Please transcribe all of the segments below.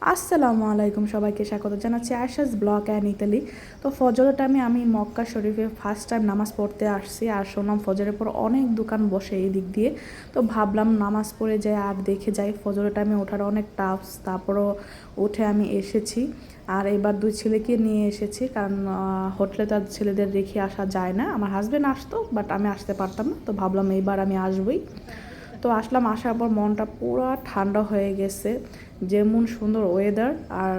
আসসালামু আলাইকুম, সবাইকে স্বাগত জানাচ্ছি আয়শাস ব্লগ অ্যান্ড ইতালি। তো ফজরের টাইমে আমি মক্কা শরীফে ফার্স্ট টাইম নামাজ পড়তে আসছি, আর শুনলাম ফজরের পর অনেক দোকান বসে এই দিক দিয়ে। তো ভাবলাম নামাজ পড়ে যাই আর দেখে যাই। ফজরের টাইমে ওঠার অনেক টাফস, তারপরও উঠে আমি এসেছি। আর এবার দুই ছেলেকে নিয়ে এসেছি, কারণ হোটেলে তো আর ছেলেদের রেখে আসা যায় না। আমার হাজব্যান্ড আসতো, বাট আমি আসতে পারতাম না, তো ভাবলাম এইবার আমি আসবই। তো আসলাম, আসার পর মনটা পুরো ঠান্ডা হয়ে গেছে। যেমন সুন্দর ওয়েদার, আর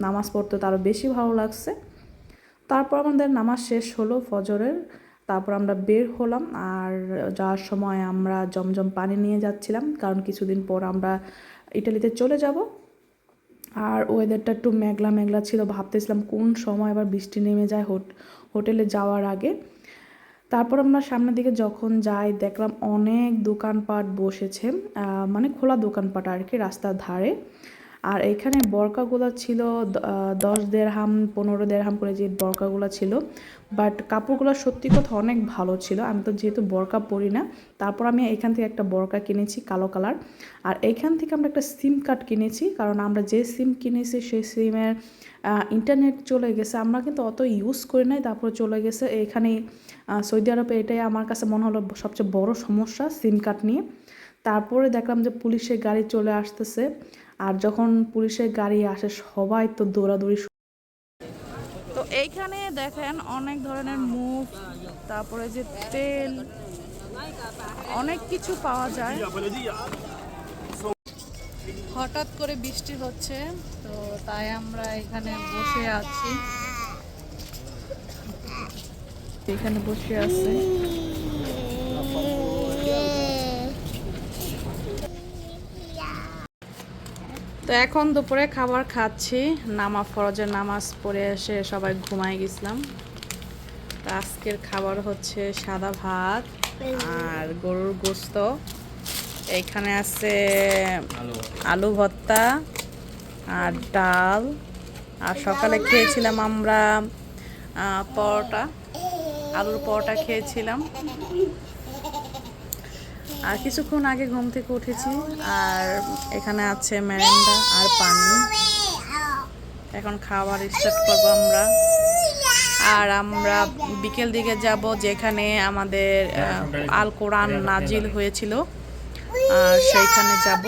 নামাজ পড়তে তো আরও বেশি ভালো লাগছে। তারপর আমাদের নামাজ শেষ হলো ফজরের। তারপর আমরা বের হলাম, আর যাওয়ার সময় আমরা জমজম পানি নিয়ে যাচ্ছিলাম, কারণ কিছুদিন পর আমরা ইটালিতে চলে যাব। আর ওয়েদারটা একটু মেঘলা মেঘলা ছিল, ভাবতেছিলাম কোন সময় আবার বৃষ্টি নেমে যায় হোটেলে যাওয়ার আগে। তারপর আমরা সামনের দিকে যখন যাই, দেখলাম অনেক দোকানপাট বসেছে, মানে খোলা দোকানপাট আর কি, রাস্তার ধারে। আর এখানে বরকাগুলো ছিল 10 দেড়হাম 15 দেড়হাম করে যে বরকাগুলো ছিল। বাট কাপড়গুলো সত্যি কথা অনেক ভালো ছিল। আমি তো যেহেতু বরকা পরি না, তারপর আমি এখান থেকে একটা বরকা কিনেছি কালো কালার। আর এখান থেকে আমরা একটা সিম কার্ড কিনেছি, কারণ আমরা যে সিম কিনেছি সেই সিমের ইন্টারনেট চলে গেছে। আমরা কিন্তু অত ইউজ করি নাই, তারপর চলে গেছে। এখানে সৌদি আরবে এটাই আমার কাছে মনে হলো সবচেয়ে বড় সমস্যা সিম কার্ড নিয়ে। তারপরে দেখলাম যে পুলিশের গাড়ি চলে আসতেছে, আর যখন পুলিশের গাড়ি আসে সবাই তো দৌড়াদৌড়ি। তো এইখানে দেখেন অনেক ধরনের মুভ, তারপরে যে তেল, অনেক কিছু পাওয়া যায়। হঠাৎ করে বৃষ্টি হচ্ছে, তো তাই আমরা এখানে বসে আছি। এখানে বসে আছে। তো এখন দুপুরে খাবার খাচ্ছি। ফরজের নামাজ পড়ে এসে সবাই ঘুমায় গেছিলাম। তো আজকের খাবার হচ্ছে সাদা ভাত আর গরুর গোস্ত। এইখানে আছে আলু ভর্তা আর ডাল। আর সকালে খেয়েছিলাম আমরা পরোটা, আলুর পরোটা খেয়েছিলাম। আর কিছুক্ষণ আগে ঘুম থেকে উঠেছি। আর এখানে আছে মেরেন্ডা আর পানি। এখন খাবার স্টার্ট করবো আমরা। আর আমরা বিকেল দিকে যাব যেখানে আমাদের আল কোরআন নাজিল হয়েছিল, আর সেইখানে যাব।